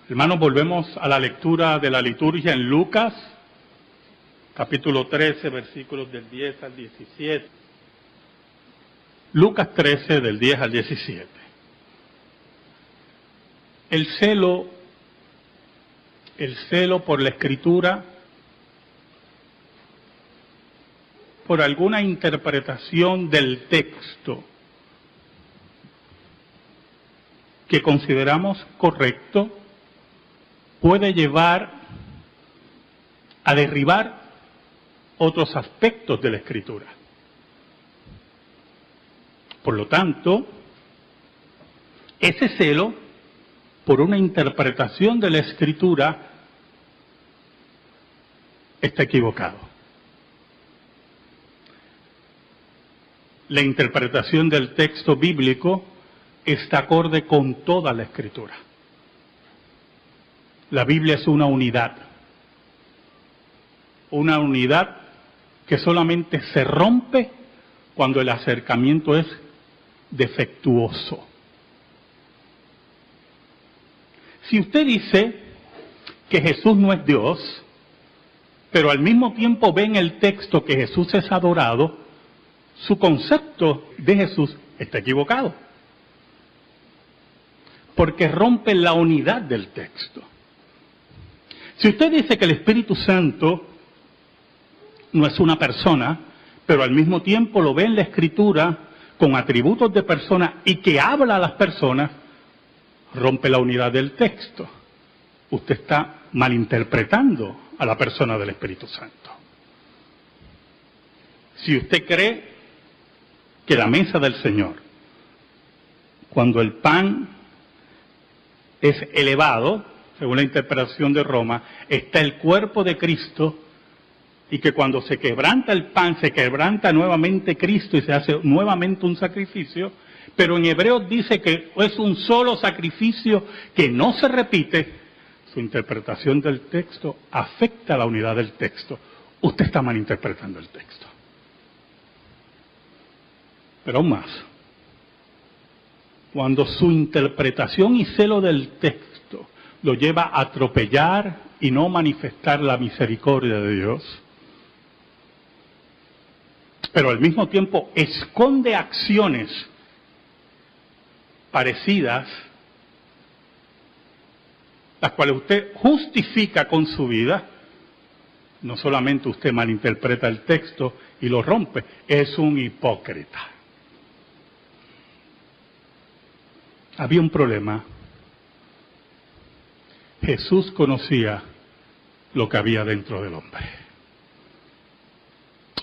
Hermanos, volvemos a la lectura de la liturgia en Lucas, capítulo 13, versículos del 10 al 17. Lucas 13, del 10 al 17. El celo por la Escritura, por alguna interpretación del texto que consideramos correcto, puede llevar a derribar otros aspectos de la Escritura. Por lo tanto, ese celo por una interpretación de la Escritura está equivocado. La interpretación del texto bíblico está acorde con toda la Escritura. La Biblia es una unidad que solamente se rompe cuando el acercamiento es defectuoso. Si usted dice que Jesús no es Dios, pero al mismo tiempo ve en el texto que Jesús es adorado, su concepto de Jesús está equivocado, porque rompe la unidad del texto. Si usted dice que el Espíritu Santo no es una persona, pero al mismo tiempo lo ve en la Escritura con atributos de persona y que habla a las personas, rompe la unidad del texto. Usted está malinterpretando a la persona del Espíritu Santo. Si usted cree que la mesa del Señor, cuando el pan es elevado, según la interpretación de Roma, está el cuerpo de Cristo, y que cuando se quebranta el pan, se quebranta nuevamente Cristo y se hace nuevamente un sacrificio, pero en Hebreos dice que es un solo sacrificio que no se repite. Su interpretación del texto afecta la unidad del texto. Usted está malinterpretando el texto. Pero aún más, cuando su interpretación y celo del texto lo lleva a atropellar y no manifestar la misericordia de Dios, pero al mismo tiempo esconde acciones parecidas, las cuales usted justifica con su vida, no solamente usted malinterpreta el texto y lo rompe, es un hipócrita. Había un problema. Jesús conocía lo que había dentro del hombre.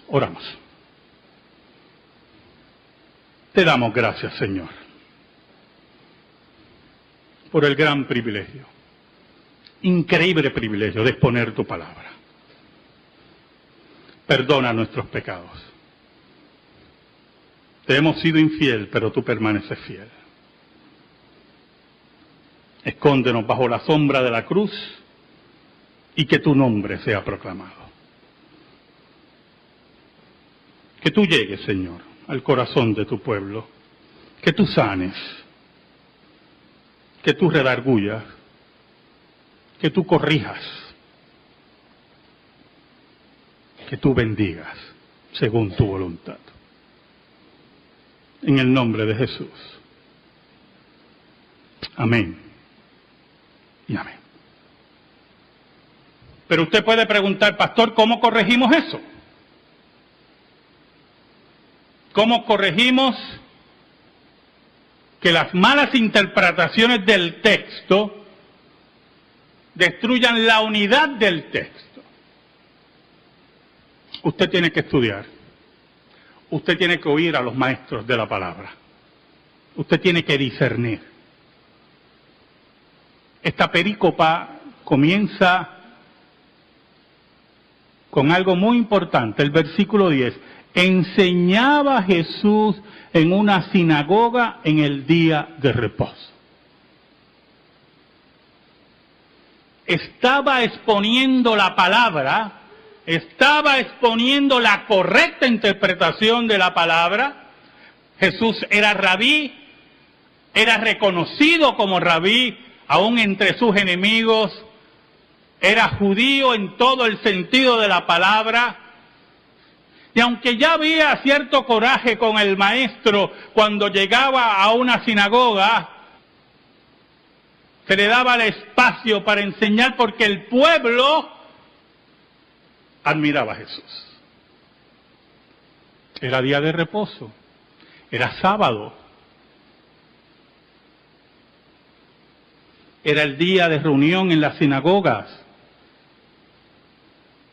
Oramos. Te damos gracias, Señor, por el gran privilegio, increíble privilegio de exponer tu palabra. Perdona nuestros pecados. Te hemos sido infiel, pero tú permaneces fiel. Escóndenos bajo la sombra de la cruz y que tu nombre sea proclamado. Que tú llegues, Señor, al corazón de tu pueblo, que tú sanes, que tú redargullas, que tú corrijas, que tú bendigas según tu voluntad. En el nombre de Jesús. Amén. Y amén. Pero usted puede preguntar, pastor, ¿cómo corregimos eso? ¿Cómo corregimos que las malas interpretaciones del texto destruyan la unidad del texto? Usted tiene que estudiar. Usted tiene que oír a los maestros de la palabra. Usted tiene que discernir. Esta perícopa comienza con algo muy importante, el versículo 10. Enseñaba Jesús en una sinagoga en el día de reposo. Estaba exponiendo la palabra, estaba exponiendo la correcta interpretación de la palabra. Jesús era rabí, era reconocido como rabí aún entre sus enemigos, era judío en todo el sentido de la palabra, y aunque ya había cierto coraje con el maestro cuando llegaba a una sinagoga, se le daba el espacio para enseñar porque el pueblo admiraba a Jesús. Era día de reposo, era sábado, era el día de reunión en las sinagogas,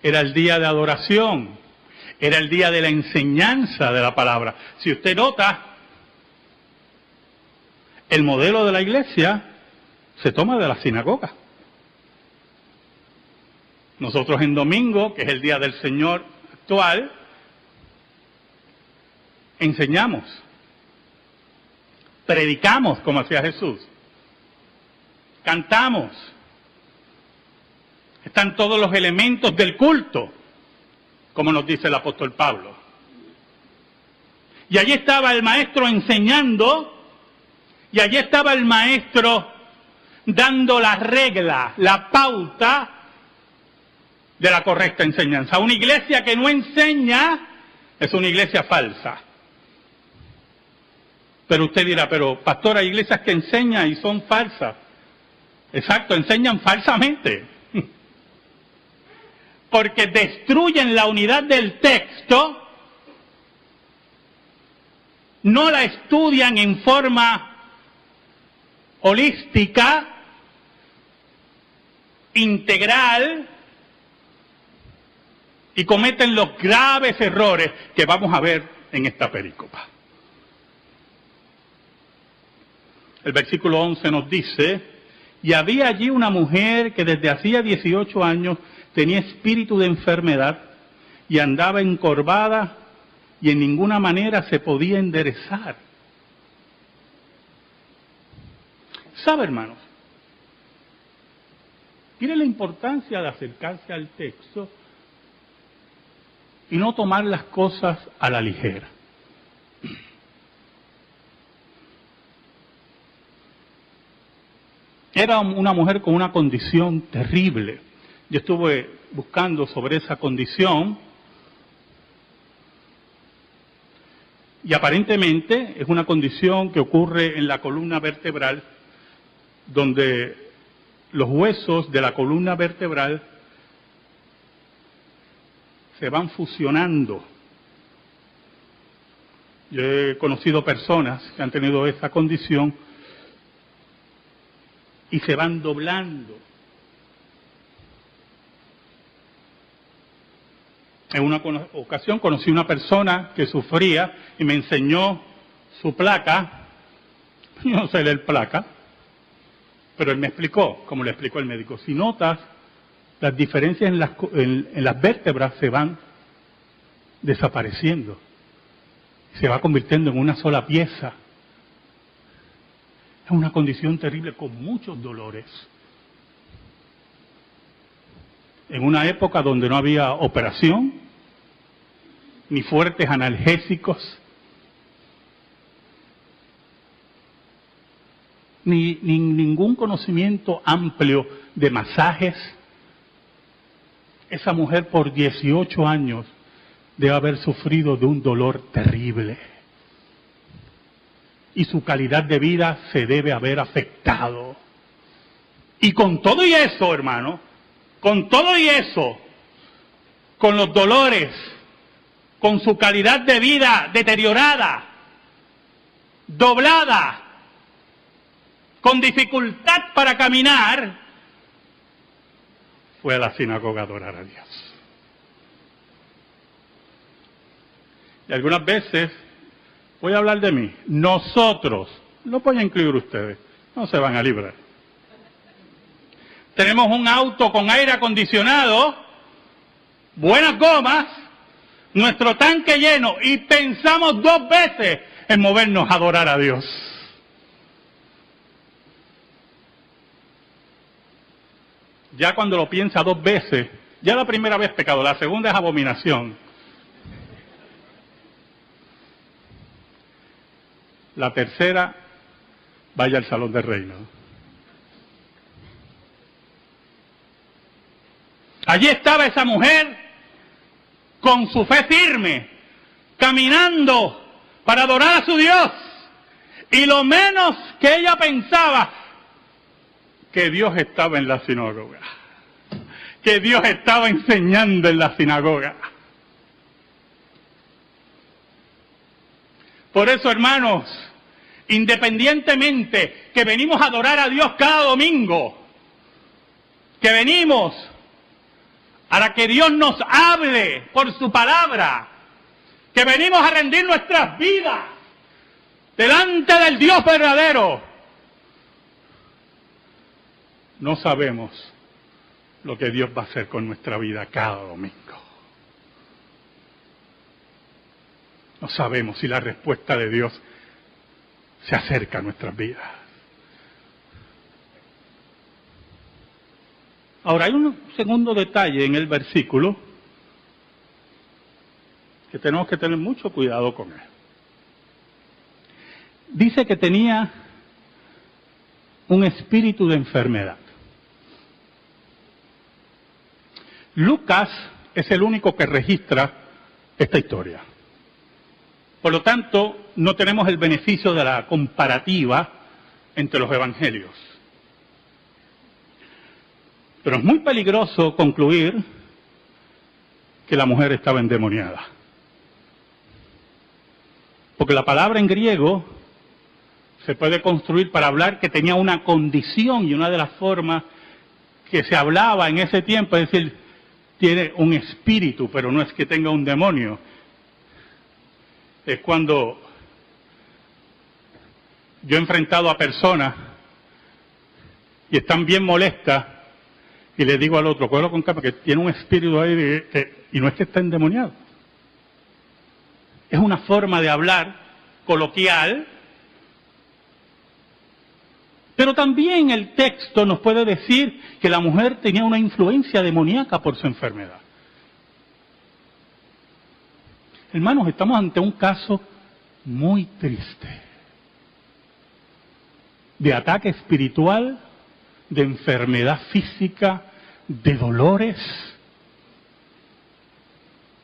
era el día de adoración, era el día de la enseñanza de la palabra. Si usted nota, el modelo de la iglesia se toma de la sinagoga. Nosotros en domingo, que es el día del Señor actual, enseñamos, predicamos como hacía Jesús, cantamos, están todos los elementos del culto, como nos dice el apóstol Pablo. Y allí estaba el maestro enseñando, y allí estaba el maestro dando la regla, la pauta de la correcta enseñanza. Una iglesia que no enseña es una iglesia falsa. Pero usted dirá, pero pastor, hay iglesias que enseñan y son falsas. Exacto, enseñan falsamente. Porque destruyen la unidad del texto, no la estudian en forma holística, integral, y cometen los graves errores que vamos a ver en esta perícopa. El versículo 11 nos dice, y había allí una mujer que desde hacía 18 años tenía espíritu de enfermedad y andaba encorvada y en ninguna manera se podía enderezar. ¿Sabe, hermanos? Mire la importancia de acercarse al texto y no tomar las cosas a la ligera. Era una mujer con una condición terrible. Yo estuve buscando sobre esa condición y aparentemente es una condición que ocurre en la columna vertebral, donde los huesos de la columna vertebral se van fusionando. Yo he conocido personas que han tenido esa condición y se van doblando. En una ocasión conocí una persona que sufría y me enseñó su placa. Yo no sé leer placa, pero él me explicó, como le explicó el médico. Si notas, las diferencias en las vértebras se van desapareciendo. Se va convirtiendo en una sola pieza. Es una condición terrible con muchos dolores. En una época donde no había operación, ni fuertes analgésicos, ni ningún conocimiento amplio de masajes, esa mujer por 18 años debe haber sufrido de un dolor terrible. Y su calidad de vida se debe haber afectado. Y con todo y eso, hermano, con todo y eso, con los dolores, con su calidad de vida deteriorada, doblada, con dificultad para caminar, fue a la sinagoga a adorar a Dios. Y algunas veces, voy a hablar de mí, nosotros, lo voy a incluir ustedes, no se van a librar. Tenemos un auto con aire acondicionado, buenas gomas, nuestro tanque lleno y pensamos 2 veces en movernos a adorar a Dios. Ya cuando lo piensa 2 veces, ya la primera vez pecado, la segunda es abominación. La tercera, vaya al salón de reino. Allí estaba esa mujer con su fe firme, caminando para adorar a su Dios. Y lo menos que ella pensaba, que Dios estaba en la sinagoga, que Dios estaba enseñando en la sinagoga. Por eso, hermanos, independientemente que venimos a adorar a Dios cada domingo, que venimos para que Dios nos hable por su palabra, que venimos a rendir nuestras vidas delante del Dios verdadero, no sabemos lo que Dios va a hacer con nuestra vida cada domingo. No sabemos si la respuesta de Dios se acerca a nuestras vidas. Ahora, hay un segundo detalle en el versículo que tenemos que tener mucho cuidado con él. Dice que tenía un espíritu de enfermedad. Lucas es el único que registra esta historia. Por lo tanto, no tenemos el beneficio de la comparativa entre los evangelios. Pero es muy peligroso concluir que la mujer estaba endemoniada. Porque la palabra en griego se puede construir para hablar que tenía una condición, y una de las formas que se hablaba en ese tiempo es decir, tiene un espíritu, pero no es que tenga un demonio. Es cuando yo he enfrentado a personas y están bien molestas y le digo al otro, cógelo con calma, que tiene un espíritu ahí y no es que está endemoniado. Es una forma de hablar coloquial, pero también el texto nos puede decir que la mujer tenía una influencia demoníaca por su enfermedad. Hermanos, estamos ante un caso muy triste de ataque espiritual, de enfermedad física, de dolores,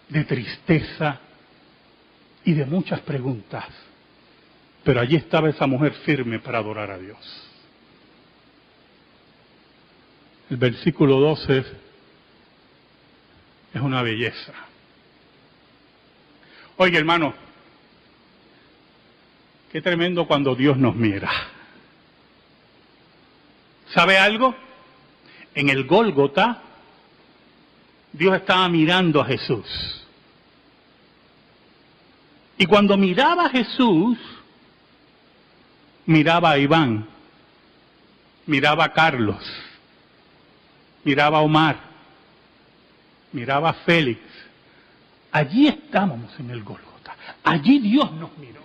de tristeza y de muchas preguntas. Pero allí estaba esa mujer firme para adorar a Dios. El versículo 12 es una belleza. Oiga, hermano, qué tremendo cuando Dios nos mira. ¿Sabe algo? En el Gólgota, Dios estaba mirando a Jesús. Y cuando miraba a Jesús, miraba a Iván, miraba a Carlos, miraba a Omar, miraba a Félix. Allí estábamos en el Gólgota. Allí Dios nos miró.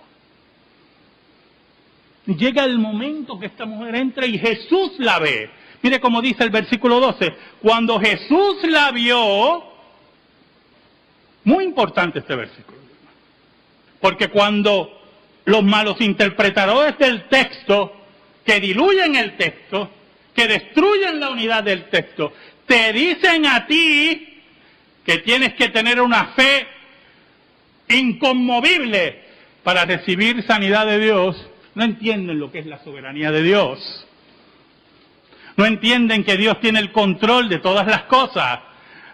Llega el momento que esta mujer entra y Jesús la ve. Mire cómo dice el versículo 12. Cuando Jesús la vio, muy importante este versículo, porque cuando los malos interpretadores del texto, que diluyen el texto, que destruyen la unidad del texto, te dicen a ti que tienes que tener una fe inconmovible para recibir sanidad de Dios, no entienden lo que es la soberanía de Dios. No entienden que Dios tiene el control de todas las cosas.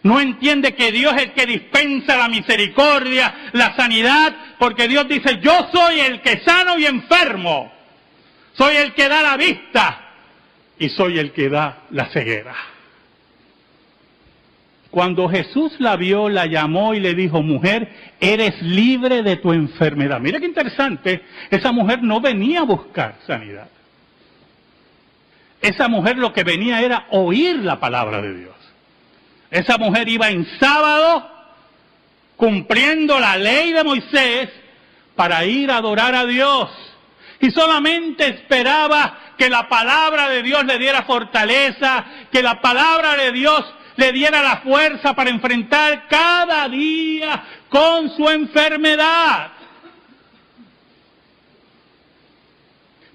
No entiende que Dios es el que dispensa la misericordia, la sanidad, porque Dios dice, yo soy el que sano y enfermo. Soy el que da la vista y soy el que da la ceguera. Cuando Jesús la vio, la llamó y le dijo, mujer, eres libre de tu enfermedad. Mira qué interesante, esa mujer no venía a buscar sanidad. Esa mujer lo que venía era oír la palabra de Dios. Esa mujer iba en sábado, cumpliendo la ley de Moisés, para ir a adorar a Dios. Y solamente esperaba que la palabra de Dios le diera fortaleza, que la palabra de Dios le diera la fuerza para enfrentar cada día con su enfermedad.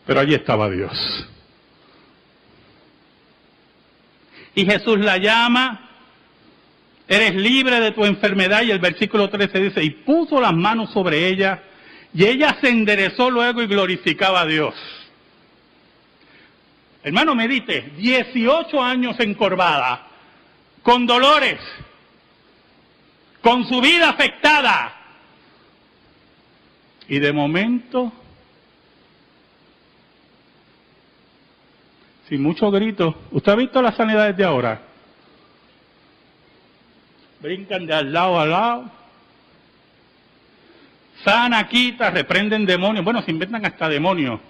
Pero allí estaba Dios. Y Jesús la llama Eres libre de tu enfermedad. Y el versículo 13 dice, y puso las manos sobre ella, y ella se enderezó luego y glorificaba a Dios. Hermano, medite, 18 años encorvada, con dolores, con su vida afectada. Y de momento, sin mucho grito, ¿usted ha visto las sanidades de ahora? Brincan de al lado a lado. Sana, quita, reprenden demonios. Bueno, se inventan hasta demonios.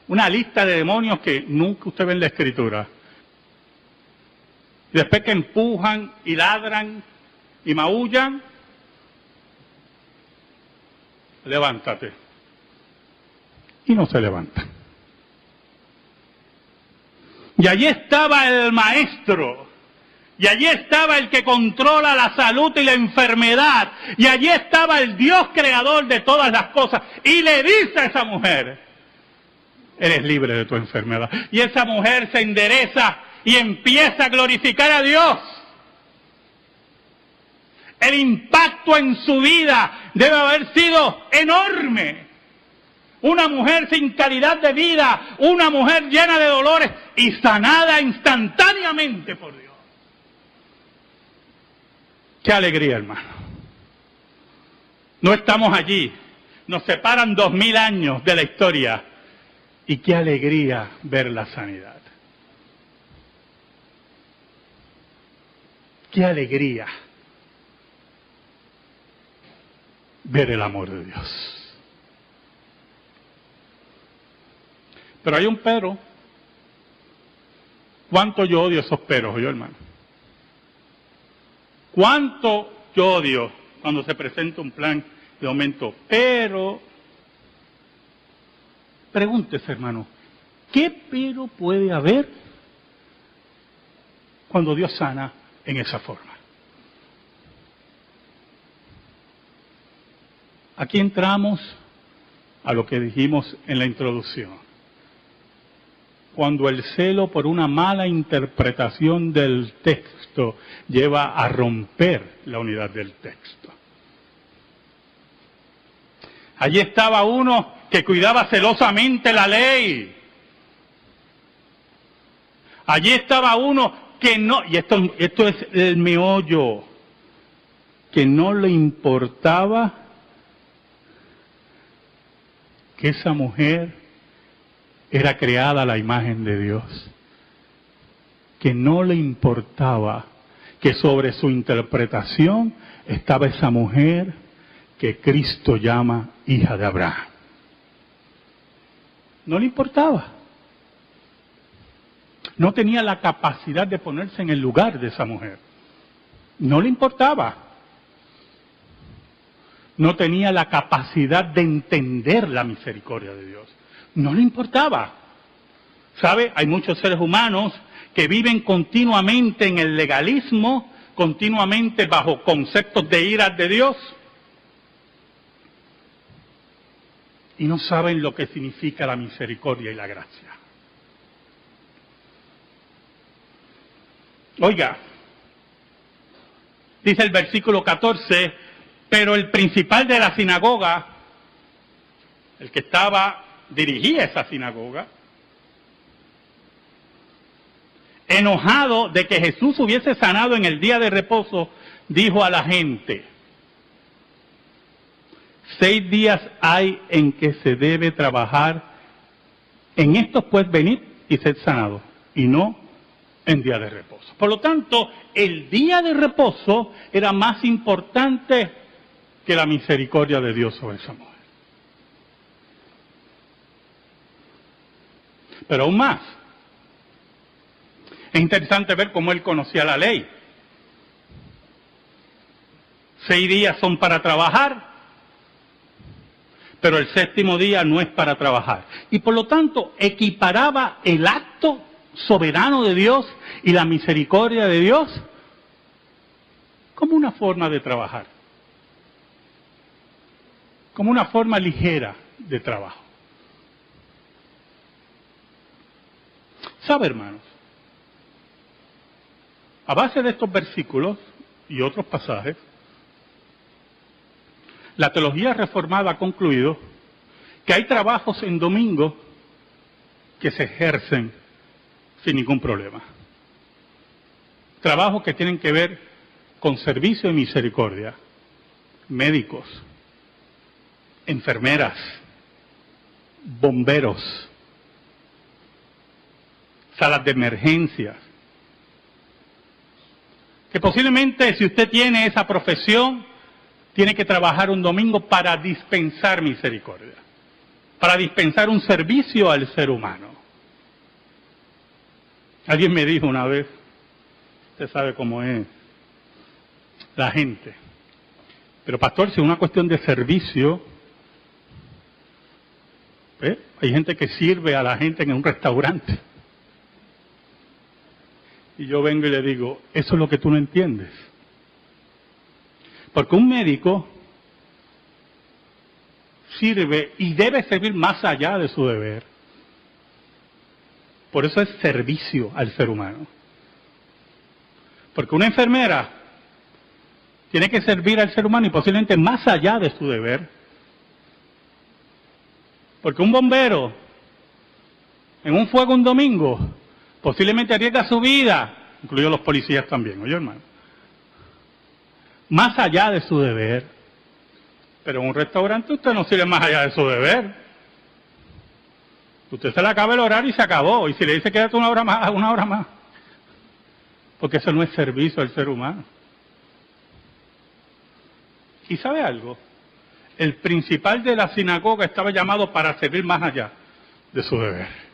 Una lista de demonios que nunca usted ve en la Escritura. Y después que empujan y ladran y maullan, levántate. Y no se levanta. Y allí estaba el maestro. Y allí estaba el que controla la salud y la enfermedad. Y allí estaba el Dios creador de todas las cosas. Y le dice a esa mujer, eres libre de tu enfermedad. Y esa mujer se endereza y empieza a glorificar a Dios. El impacto en su vida debe haber sido enorme. Una mujer sin calidad de vida, una mujer llena de dolores y sanada instantáneamente por Dios. Qué alegría, hermano. No estamos allí, nos separan 2000 años de la historia. Y qué alegría ver la sanidad. Qué alegría ver el amor de Dios. Pero hay un pero. ¿Cuánto yo odio esos peros, yo, hermano? ¿Cuánto yo odio cuando se presenta un plan de aumento? Pero, pregúntese, hermano, ¿qué pero puede haber cuando Dios sana en esa forma? Aquí entramos a lo que dijimos en la introducción. Cuando el celo por una mala interpretación del texto lleva a romper la unidad del texto. Allí estaba uno que cuidaba celosamente la ley. Allí estaba uno que no, y esto es el meollo, que no le importaba que esa mujer era creada a la imagen de Dios, que no le importaba que sobre su interpretación estaba esa mujer que Cristo llama hija de Abraham. No le importaba. No tenía la capacidad de ponerse en el lugar de esa mujer. No le importaba. No tenía la capacidad de entender la misericordia de Dios. No le importaba. ¿Sabe? Hay muchos seres humanos que viven continuamente en el legalismo, continuamente bajo conceptos de ira de Dios, y no saben lo que significa la misericordia y la gracia. Oiga, dice el versículo 14, pero el principal de la sinagoga, el que dirigía esa sinagoga, enojado de que Jesús hubiese sanado en el día de reposo, dijo a la gente, 6 días hay en que se debe trabajar, en estos pues venid y sed sanado, y no en día de reposo. Por lo tanto, el día de reposo era más importante que la misericordia de Dios sobre esa mujer. Pero aún más, es interesante ver cómo él conocía la ley. 6 días son para trabajar, pero el 7º día no es para trabajar. Y por lo tanto, equiparaba el acto soberano de Dios y la misericordia de Dios como una forma de trabajar, como una forma ligera de trabajo. ¿Sabe, hermanos? A base de estos versículos y otros pasajes, la teología reformada ha concluido que hay trabajos en domingo que se ejercen sin ningún problema. Trabajos que tienen que ver con servicio y misericordia. Médicos, enfermeras, bomberos, salas de emergencias. Que posiblemente si usted tiene esa profesión, tiene que trabajar un domingo para dispensar misericordia, para dispensar un servicio al ser humano. Alguien me dijo una vez, usted sabe cómo es la gente, pero pastor, si es una cuestión de servicio, hay gente que sirve a la gente en un restaurante. Y yo vengo y le digo, eso es lo que tú no entiendes. Porque un médico sirve y debe servir más allá de su deber. Por eso es servicio al ser humano. Porque una enfermera tiene que servir al ser humano y posiblemente más allá de su deber. Porque un bombero en un fuego un domingo posiblemente arriesga su vida, incluidos los policías también, oye hermano, más allá de su deber. Pero en un restaurante usted no sirve más allá de su deber. Usted se le acaba el horario y se acabó. Y si le dice quédate una hora más. Porque eso no es servicio al ser humano. ¿Y sabe algo? El principal de la sinagoga estaba llamado para servir más allá de su deber.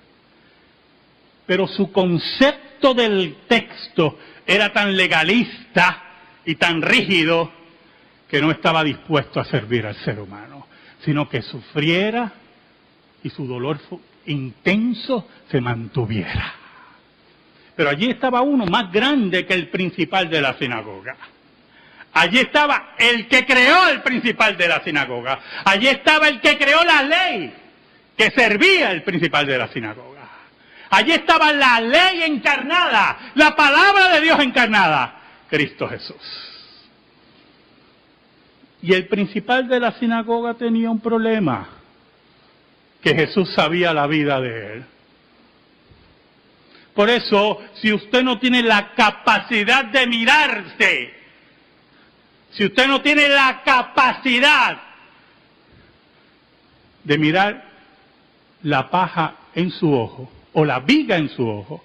Pero su concepto del texto era tan legalista y tan rígido que no estaba dispuesto a servir al ser humano, sino que sufriera y su dolor intenso se mantuviera. Pero allí estaba uno más grande que el principal de la sinagoga. Allí estaba el que creó el principal de la sinagoga. Allí estaba el que creó la ley que servía al principal de la sinagoga. Allí estaba la ley encarnada, la palabra de Dios encarnada, Cristo Jesús. Y el principal de la sinagoga tenía un problema, que Jesús sabía la vida de él. Por eso, si usted no tiene la capacidad de mirarse, si usted no tiene la capacidad de mirar la paja en su ojo, o la viga en su ojo,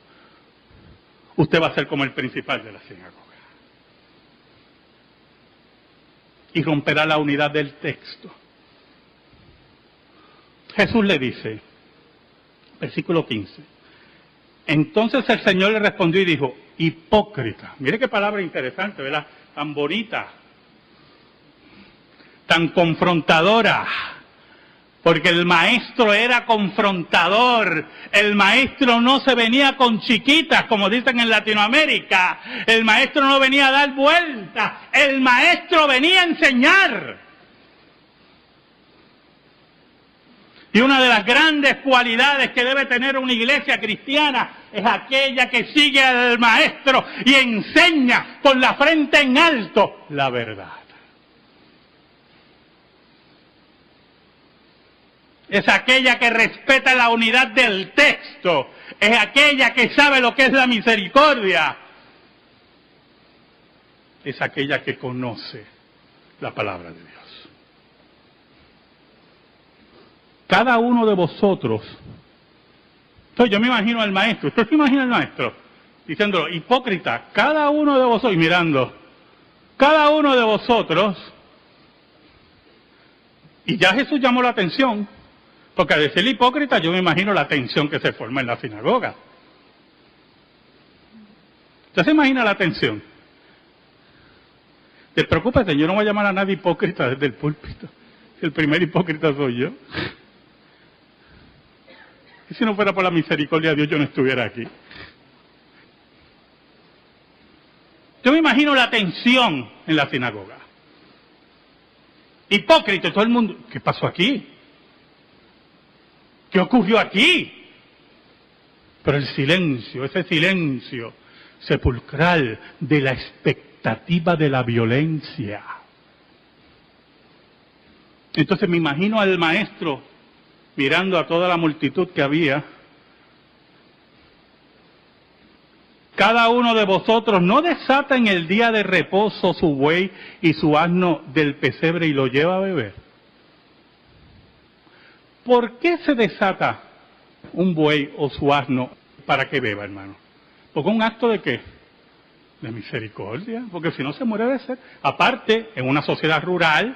usted va a ser como el principal de la sinagoga. Y romperá la unidad del texto. Jesús le dice, versículo 15, entonces el Señor le respondió y dijo, hipócrita. Mire qué palabra interesante, ¿verdad? Tan bonita, tan confrontadora. Porque el maestro era confrontador, el maestro no se venía con chiquitas, como dicen en Latinoamérica, el maestro no venía a dar vueltas, el maestro venía a enseñar. Y una de las grandes cualidades que debe tener una iglesia cristiana es aquella que sigue al maestro y enseña con la frente en alto la verdad. Es aquella que respeta la unidad del texto. Es aquella que sabe lo que es la misericordia. Es aquella que conoce la palabra de Dios. Cada uno de vosotros. Entonces yo me imagino al maestro. ¿Usted se imagina al maestro? Diciéndolo, hipócrita, cada uno de vosotros, y mirando, cada uno de vosotros. Y ya Jesús llamó la atención. Porque al decir hipócrita, yo me imagino la tensión que se forma en la sinagoga. ¿Usted se imagina la tensión? Te preocupes, yo no voy a llamar a nadie hipócrita desde el púlpito. El primer hipócrita soy yo. Y si no fuera por la misericordia de Dios, yo no estuviera aquí. Yo me imagino la tensión en la sinagoga. Hipócrita, todo el mundo. ¿Qué pasó aquí? ¿Qué ocurrió aquí? Pero el silencio, ese silencio sepulcral de la expectativa de la violencia. Entonces me imagino al maestro mirando a toda la multitud que había. Cada uno de vosotros no desata en el día de reposo su buey y su asno del pesebre y lo lleva a beber. ¿Por qué se desata un buey o su asno para que beba, hermano? ¿Porque un acto de qué? De misericordia, porque si no se muere de sed. Aparte, en una sociedad rural,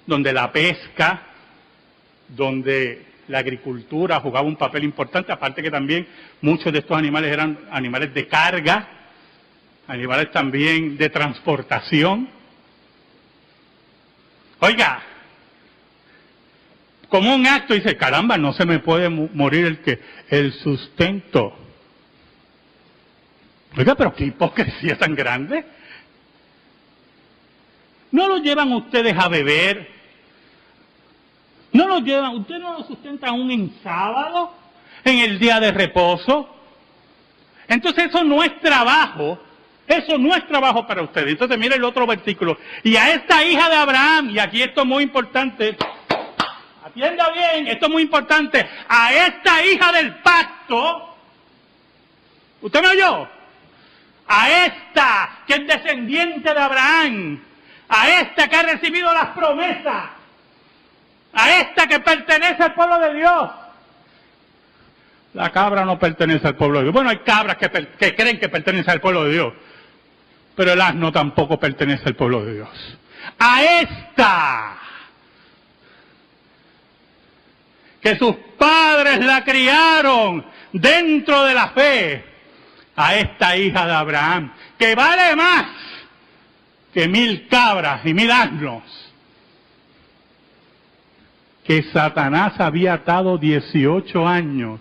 donde la pesca, donde la agricultura jugaba un papel importante, aparte que también muchos de estos animales eran animales de carga, animales también de transportación. Oiga, como un acto dice, caramba, no se me puede morir el sustento. Oiga, pero qué hipocresía tan grande. ¿No lo llevan ustedes a beber? ¿No lo llevan? ¿Usted no lo sustenta aún en sábado? ¿En el día de reposo? Entonces eso no es trabajo. Eso no es trabajo para ustedes. Entonces mire el otro versículo. Y a esta hija de Abraham, y aquí esto es muy importante, atienda bien, esto es muy importante, a esta hija del pacto, ¿usted me oyó? A esta que es descendiente de Abraham, a esta que ha recibido las promesas, a esta que pertenece al pueblo de Dios. La cabra no pertenece al pueblo de Dios. Bueno, hay cabras que creen que pertenecen al pueblo de Dios, pero el asno tampoco pertenece al pueblo de Dios. A esta, que sus padres la criaron dentro de la fe, a esta hija de Abraham, que vale más que 1000 cabras y 1000 asnos, que Satanás había atado 18 años,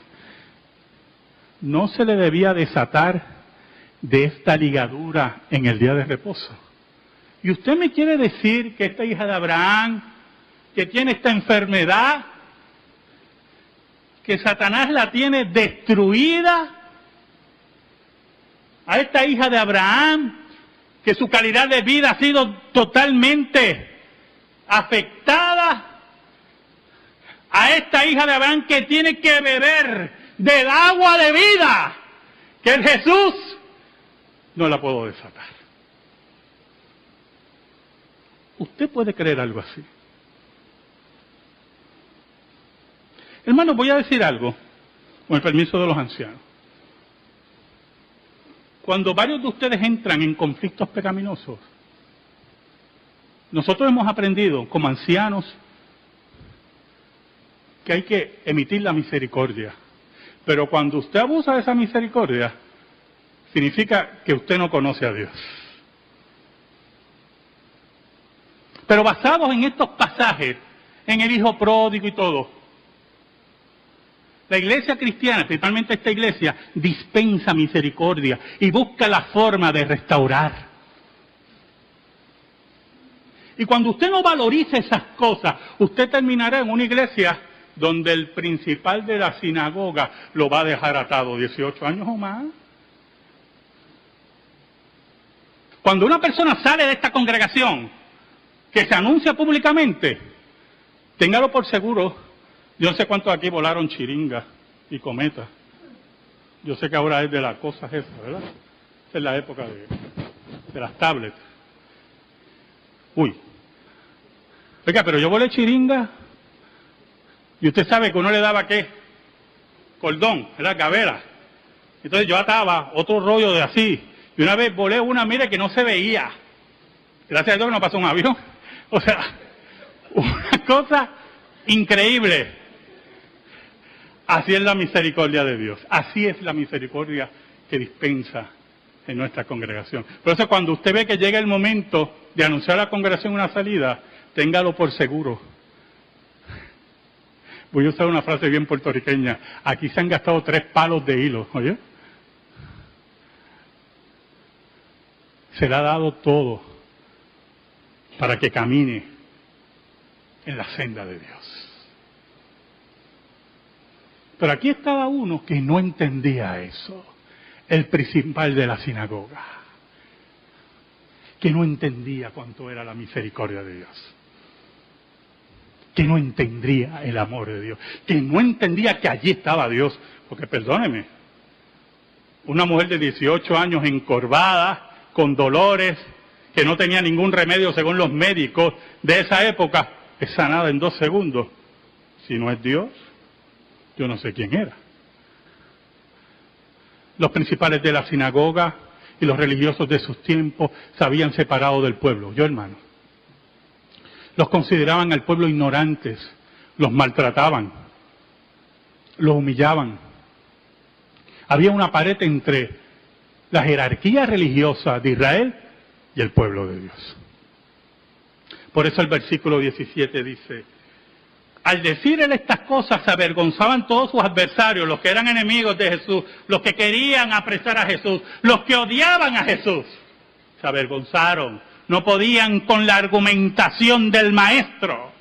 no se le debía desatar de esta ligadura en el día de reposo. Y usted me quiere decir que esta hija de Abraham, que tiene esta enfermedad, que Satanás la tiene destruida, a esta hija de Abraham, que su calidad de vida ha sido totalmente afectada, a esta hija de Abraham que tiene que beber del agua de vida, que es Jesús, no la puedo desatar. ¿Usted puede creer algo así? Hermano, voy a decir algo, con el permiso de los ancianos. Cuando varios de ustedes entran en conflictos pecaminosos, nosotros hemos aprendido como ancianos que hay que emitir la misericordia. Pero cuando usted abusa de esa misericordia, significa que usted no conoce a Dios. Pero basados en estos pasajes, en el hijo pródigo y todo, la iglesia cristiana, principalmente esta iglesia, dispensa misericordia y busca la forma de restaurar. Y cuando usted no valoriza esas cosas, usted terminará en una iglesia donde el principal de la sinagoga lo va a dejar atado 18 años o más. Cuando una persona sale de esta congregación, que se anuncia públicamente, téngalo por seguro. Yo no sé cuántos aquí volaron chiringas y cometas. Yo sé que ahora es de las cosas esas, ¿verdad? Esa es la época de las tablets. Uy. Oiga, pero yo volé chiringa y usted sabe que uno le daba ¿qué? Cordón, ¿verdad? Gavera. Entonces yo ataba otro rollo de así. Y una vez volé una, mire, que no se veía. Gracias a Dios que no pasó un avión. O sea, una cosa increíble. Así es la misericordia de Dios. Así es la misericordia que dispensa en nuestra congregación. Por eso cuando usted ve que llega el momento de anunciar a la congregación una salida, téngalo por seguro. Voy a usar una frase bien puertorriqueña. Aquí se han gastado 3 palos de hilo, ¿oye? Se le ha dado todo para que camine en la senda de Dios. Pero aquí estaba uno que no entendía eso. el principal de la sinagoga, que no entendía cuánto era la misericordia de Dios, que no entendía el amor de Dios, que no entendía que allí estaba Dios, porque perdóneme, una mujer de 18 años encorvada, con dolores, que no tenía ningún remedio según los médicos de esa época, es sanada en 2 segundos. Si no es Dios, yo no sé quién era. Los principales de la sinagoga y los religiosos de sus tiempos se habían separado del pueblo. Yo, hermano, los consideraban al pueblo ignorantes, los maltrataban, los humillaban. Había una pared entre la jerarquía religiosa de Israel y el pueblo de Dios. Por eso el versículo 17 dice: al decir él estas cosas se avergonzaban todos sus adversarios, los que eran enemigos de Jesús, los que querían apresar a Jesús, los que odiaban a Jesús. Se avergonzaron, no podían con la argumentación del maestro.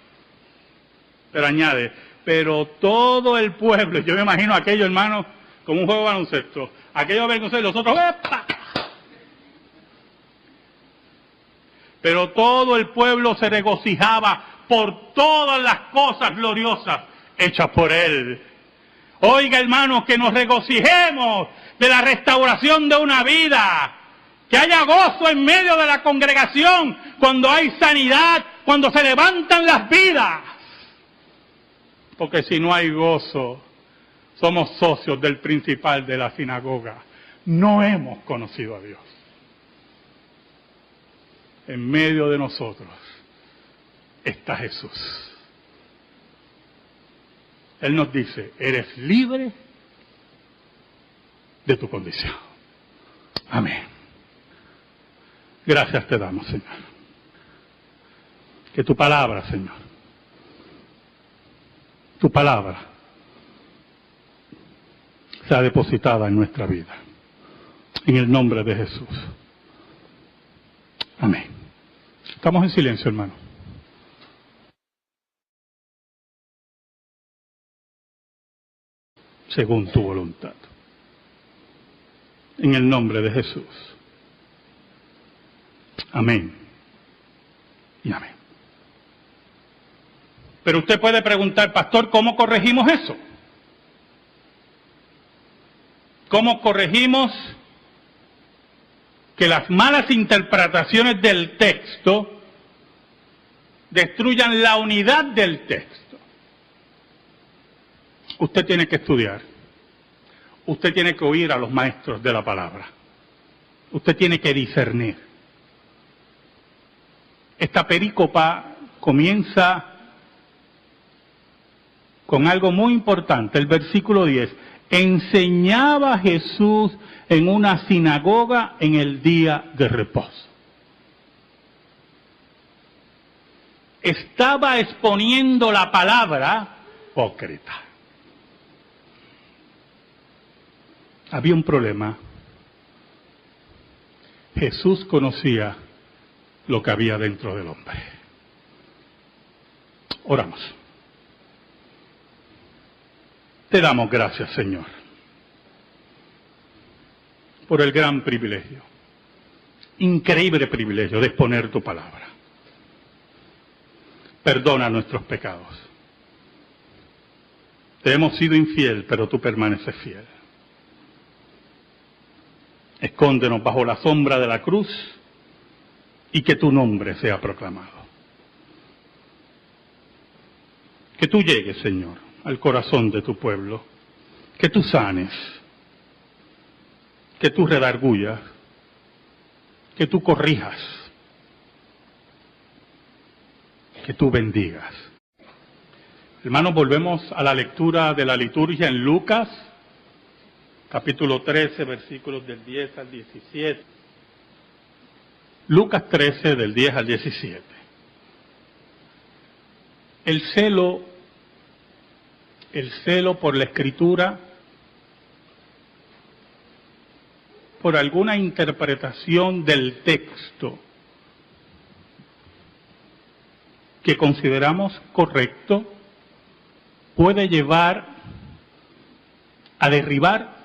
Pero añade, pero todo el pueblo, yo me imagino aquello, hermano, como un juego de baloncesto, aquello avergonzado y los otros, ¡epa! Pero todo el pueblo se regocijaba por todas las cosas gloriosas hechas por él. Oiga, hermanos, que nos regocijemos de la restauración de una vida, que haya gozo en medio de la congregación, cuando hay sanidad, cuando se levantan las vidas. Porque si no hay gozo, somos socios del principal de la sinagoga. No hemos conocido a Dios. En medio de nosotros está Jesús. Él nos dice, eres libre de tu condición. Amén. Gracias te damos, Señor. Que tu palabra, Señor, tu palabra sea depositada en nuestra vida. En el nombre de Jesús. Amén. Estamos en silencio, hermano. Según tu voluntad. En el nombre de Jesús. Amén. Y amén. Pero usted puede preguntar, pastor, ¿cómo corregimos eso? ¿Cómo corregimos que las malas interpretaciones del texto destruyan la unidad del texto? Usted tiene que estudiar. Usted tiene que oír a los maestros de la palabra. Usted tiene que discernir. Esta perícopa comienza con algo muy importante, el versículo 10. Enseñaba Jesús en una sinagoga en el día de reposo. Estaba exponiendo la palabra hipócrita. Había un problema. Jesús conocía lo que había dentro del hombre. Oramos. Te damos gracias, Señor, por el gran privilegio, increíble privilegio de exponer tu palabra. Perdona nuestros pecados. Te hemos sido infiel, pero tú permaneces fiel. Escóndenos bajo la sombra de la cruz y que tu nombre sea proclamado. Que tú llegues, Señor, al corazón de tu pueblo, que tú sanes, que tú redargullas, que tú corrijas, que tú bendigas. Hermanos, volvemos a la lectura de la liturgia en Lucas, capítulo 13, versículos del 10 al 17. Lucas 13, del 10 al 17. El celo por la Escritura, por alguna interpretación del texto que consideramos correcto, puede llevar a derribar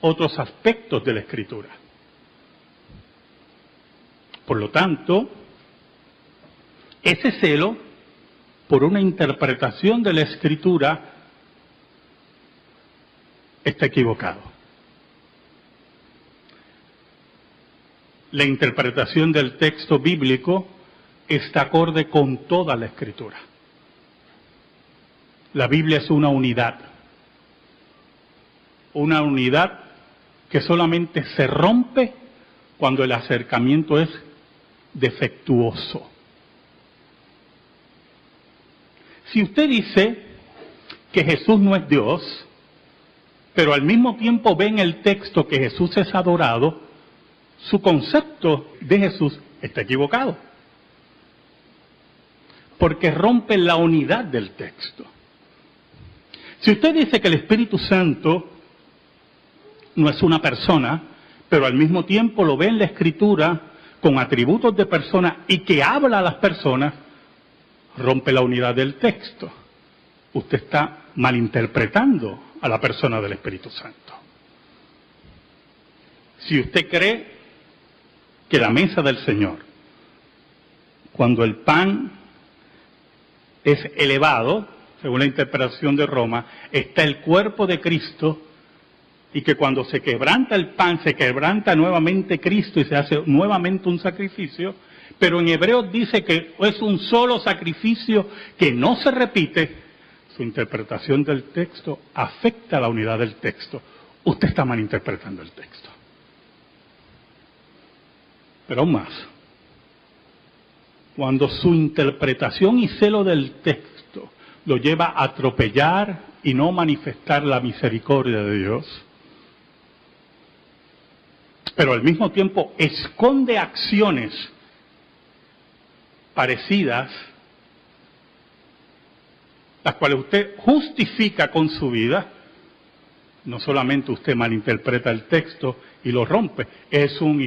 otros aspectos de la Escritura. Por lo tanto, ese celo por una interpretación de la Escritura está equivocado. La interpretación del texto bíblico está acorde con toda la Escritura. La Biblia es una unidad que solamente se rompe cuando el acercamiento es defectuoso. Si usted dice que Jesús no es Dios, pero al mismo tiempo ve en el texto que Jesús es adorado, su concepto de Jesús está equivocado, porque rompe la unidad del texto. Si usted dice que el Espíritu Santo no es una persona, pero al mismo tiempo lo ve en la Escritura con atributos de persona y que habla a las personas, rompe la unidad del texto. Usted está malinterpretando a la persona del Espíritu Santo. Si usted cree que la mesa del Señor, cuando el pan es elevado, según la interpretación de Roma, está el cuerpo de Cristo, y que cuando se quebranta el pan, se quebranta nuevamente Cristo y se hace nuevamente un sacrificio, pero en Hebreos dice que es un solo sacrificio que no se repite. Su interpretación del texto afecta la unidad del texto. Usted está malinterpretando el texto. Pero aún más, cuando su interpretación y celo del texto lo lleva a atropellar y no manifestar la misericordia de Dios, pero al mismo tiempo esconde acciones parecidas, las cuales usted justifica con su vida, no solamente usted malinterpreta el texto y lo rompe, es un